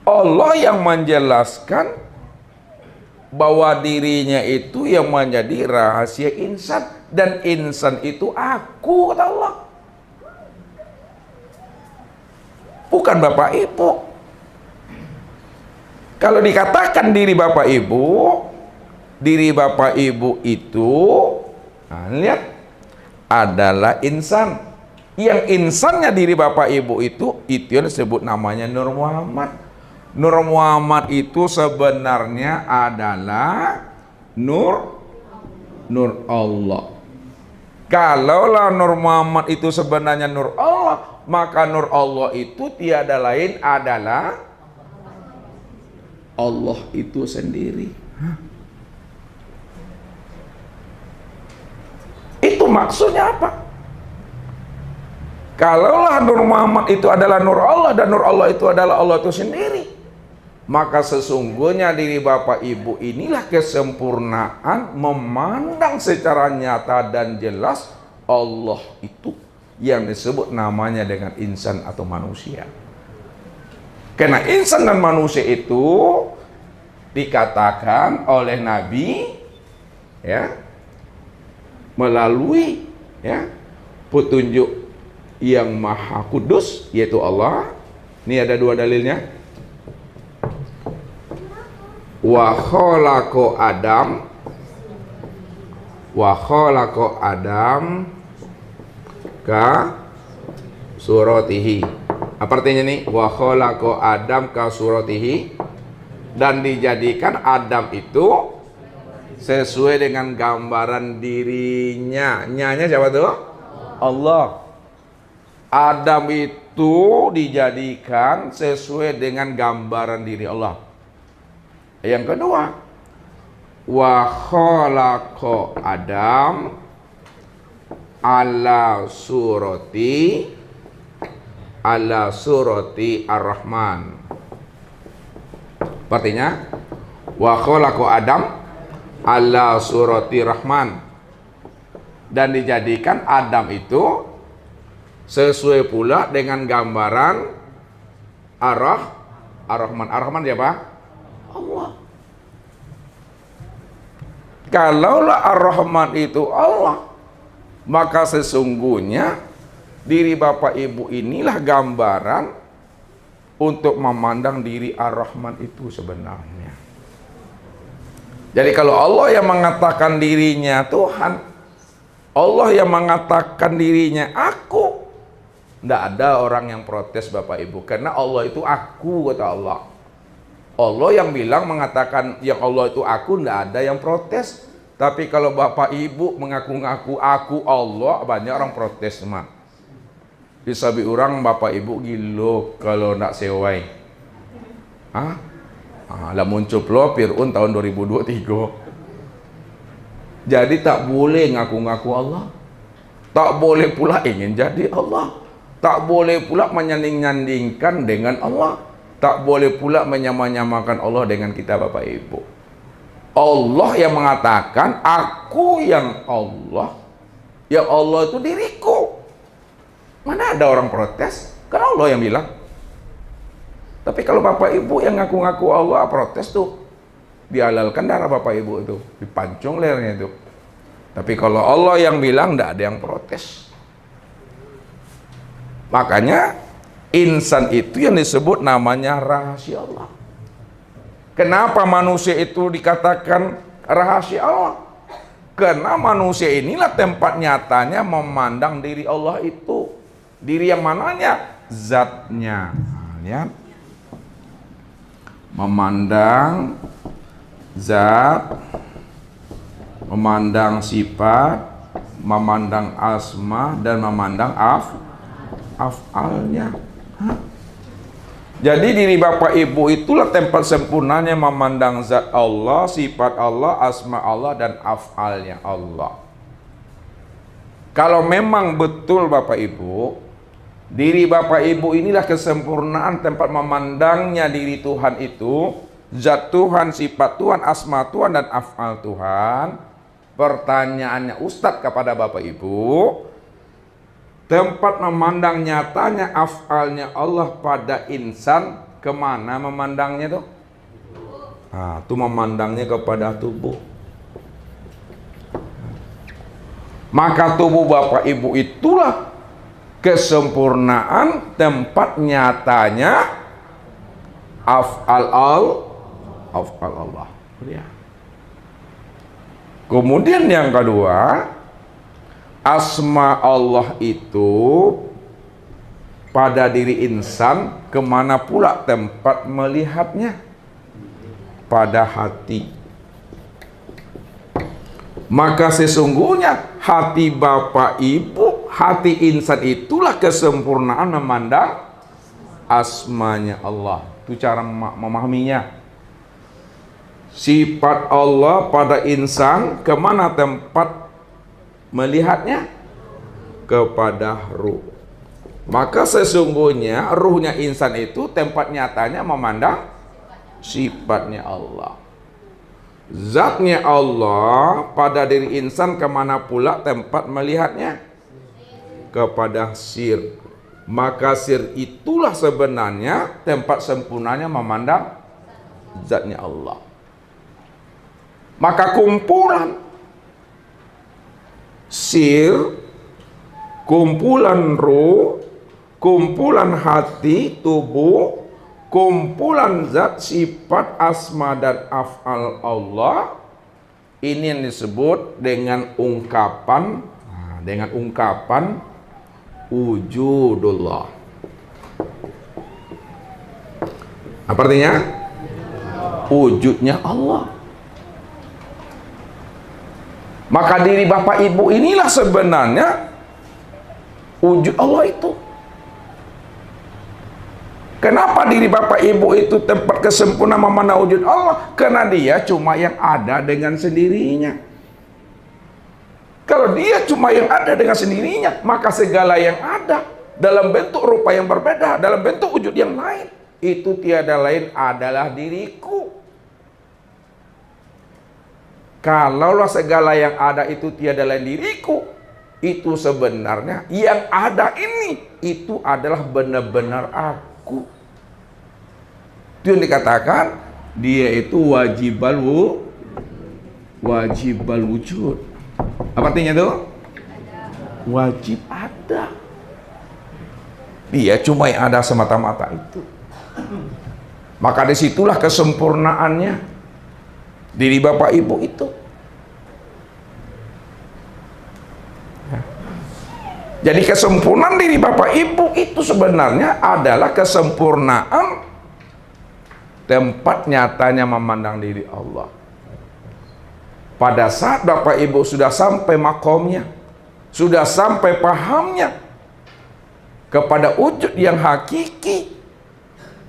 Allah yang menjelaskan bahwa dirinya itu yang menjadi rahasia insan, dan insan itu aku, kata Allah, bukan bapak ibu. Kalau dikatakan diri bapak ibu itu, nah, lihat, adalah insan. Yang insannya diri bapak ibu itu yang disebut namanya Nur Muhammad. Nur Muhammad itu sebenarnya adalah Nur Allah. Kalaulah Nur Muhammad itu sebenarnya Nur Allah, maka Nur Allah itu tiada lain adalah Allah itu sendiri. Itu maksudnya apa? Kalaulah Nur Muhammad itu adalah Nur Allah dan Nur Allah itu adalah Allah itu sendiri, maka sesungguhnya diri bapak ibu inilah kesempurnaan memandang secara nyata dan jelas Allah itu yang disebut namanya dengan insan atau manusia. Karena insan dan manusia itu dikatakan oleh Nabi, ya, melalui, ya, petunjuk yang maha kudus, yaitu Allah. Ini ada dua dalilnya. Wa khalaqo Adam ka suratihi. Apa artinya nih? Wa khalaqo Adam ka suratihi, dan dijadikan Adam itu sesuai dengan gambaran dirinya. Nyanya siapa tuh? Allah. Adam itu dijadikan sesuai dengan gambaran diri Allah. Yang kedua, wa khalaqa Adam ala surati ar-Rahman. Artinya, wa khalaqa Adam ala surati Rahman, dan dijadikan Adam itu sesuai pula dengan gambaran Ar-Rahman. Ar-Rahman siapa? Allah. Kalaulah Ar-Rahman itu Allah, maka sesungguhnya diri bapak ibu inilah gambaran untuk memandang diri Ar-Rahman itu sebenarnya. Jadi kalau Allah yang mengatakan dirinya Tuhan, Allah yang mengatakan dirinya aku, tidak ada orang yang protes bapak ibu, karena Allah itu aku, kata Allah. Allah yang bilang mengatakan yang Allah itu aku, tidak ada yang protes. Tapi kalau bapak ibu mengaku-ngaku aku Allah, banyak orang protes, mak. Disabi orang bapak ibu gilo kalau nak sewai. Hah? Lah muncul lo Fir'aun tahun 2023. Jadi tak boleh ngaku-ngaku Allah. Tak boleh pula ingin jadi Allah. Tak boleh pula menyanding-nyandingkan dengan Allah. Tak boleh pula menyamakan Allah dengan kita bapak ibu. Allah yang mengatakan aku yang Allah. Yang Allah itu diriku. Mana ada orang protes? Kan Allah yang bilang. Tapi kalau bapak ibu yang ngaku-ngaku Allah protes tuh, dihalalkan darah bapak ibu itu, dipancung lehernya itu. Tapi kalau Allah yang bilang, tidak ada yang protes. Makanya insan itu yang disebut namanya rahasia Allah. Kenapa manusia itu dikatakan rahasia Allah? Karena manusia inilah tempat nyatanya memandang diri Allah itu. Diri yang mananya? Zatnya. Lihat. Memandang zat, memandang sifat, memandang asma, dan memandang af'alnya. Jadi diri bapak ibu itulah tempat sempurnanya memandang zat Allah, sifat Allah, asma Allah, dan af'alnya Allah. Kalau memang betul bapak ibu, diri bapak ibu inilah kesempurnaan tempat memandangnya diri Tuhan itu, zat Tuhan, sifat Tuhan, asma Tuhan, dan af'al Tuhan. Pertanyaannya Ustadz kepada bapak ibu, tempat memandang nyatanya af'alnya Allah pada insan, kemana memandangnya tuh? Nah, itu memandangnya kepada tubuh. Maka tubuh Bapak Ibu itulah kesempurnaan tempat nyatanya af'al Allah. Ya. Kemudian yang kedua, asma Allah itu pada diri insan, kemana pula tempat melihatnya? Pada hati. Maka sesungguhnya hati Bapak Ibu, hati insan itulah kesempurnaan memandang asmanya Allah. Itu cara memahaminya. Sifat Allah pada insan, kemana tempat melihatnya? Kepada ruh. Maka sesungguhnya ruhnya insan itu tempat nyatanya memandang sifatnya Allah. Zatnya Allah pada diri insan, kemana pula tempat melihatnya? Kepada sir. Maka sir itulah sebenarnya tempat sempurnanya memandang zatnya Allah. Maka kumpulan sir, kumpulan ruh, kumpulan hati, tubuh, kumpulan zat, sifat, asma dan af'al Allah, ini yang disebut dengan ungkapan wujudullah. Apa artinya? Wujudnya Allah. Maka diri Bapak Ibu inilah sebenarnya wujud Allah itu. Kenapa diri Bapak Ibu itu tempat kesempurnaan memandang wujud Allah? Karena dia cuma yang ada dengan sendirinya. Kalau dia cuma yang ada dengan sendirinya, maka segala yang ada dalam bentuk rupa yang berbeda, dalam bentuk wujud yang lain, itu tiada lain adalah diriku. Kalaulah segala yang ada itu tiada lain diriku, itu sebenarnya yang ada ini, itu adalah benar-benar aku. Itu yang dikatakan dia itu wajibal wujud. Apa artinya itu? Wajib ada. Dia cuma yang ada semata-mata itu. Maka disitulah kesempurnaannya diri Bapak Ibu itu. Jadi kesempurnaan diri Bapak Ibu itu sebenarnya adalah kesempurnaan tempat nyatanya memandang diri Allah. Pada saat Bapak Ibu sudah sampai makomnya, sudah sampai pahamnya kepada wujud yang hakiki,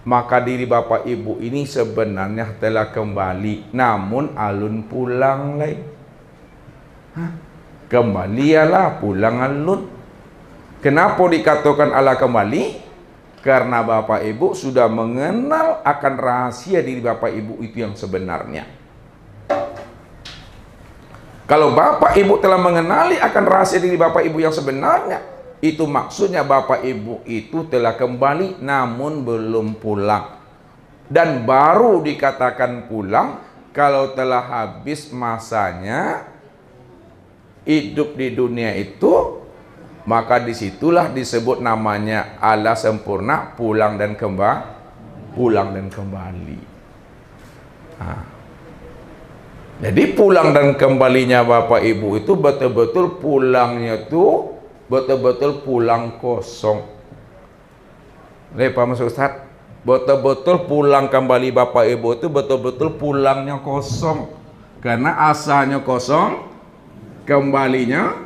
maka diri Bapak Ibu ini sebenarnya telah kembali, namun alun pulang lagi. Kembalilah pulang alun. Kenapa dikatakan ala kembali? Karena Bapak Ibu sudah mengenal akan rahasia diri Bapak Ibu itu yang sebenarnya. Kalau Bapak Ibu telah mengenali akan rahasia diri Bapak Ibu yang sebenarnya, itu maksudnya Bapak Ibu itu telah kembali namun belum pulang. Dan baru dikatakan pulang kalau telah habis masanya hidup di dunia itu, maka disitulah disebut namanya Allah sempurna pulang dan kembali. Jadi pulang dan kembalinya Bapak Ibu itu betul-betul pulangnya itu betul-betul pulang kosong. Pak Mas Ustaz, betul-betul pulang kembali Bapak Ibu itu betul-betul pulangnya kosong. Karena asalnya kosong, kembalinya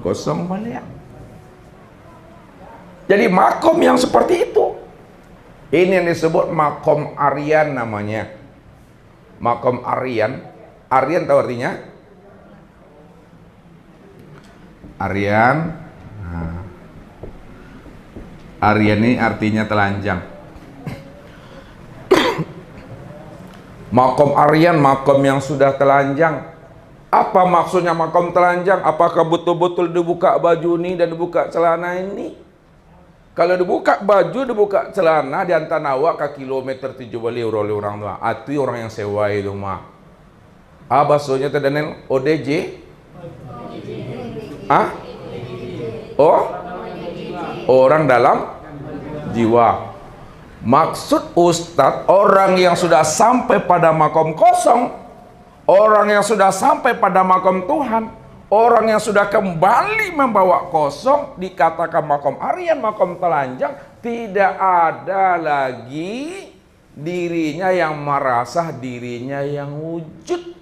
kosong balik. Jadi makom yang seperti itu, ini yang disebut makom Aryan namanya. Makom Aryan. Aryan tahu artinya? Aryan. Aryan ini artinya telanjang. Makom Aryan, makom yang sudah telanjang. Apa maksudnya makom telanjang? Apakah betul-betul dibuka baju ini dan dibuka celana ini? Kalau dibuka baju, dibuka celana, diantar awak ke kilometer 7 balik orang tua. Itu orang yang sewa itu mah. Bahasanya tadi ODJ? Oh, orang dalam jiwa. Maksud Ustadz, orang yang sudah sampai pada makom kosong, orang yang sudah sampai pada makom Tuhan, orang yang sudah kembali membawa kosong, dikatakan makom Aryan, makom telanjang, tidak ada lagi dirinya yang merasa dirinya yang wujud.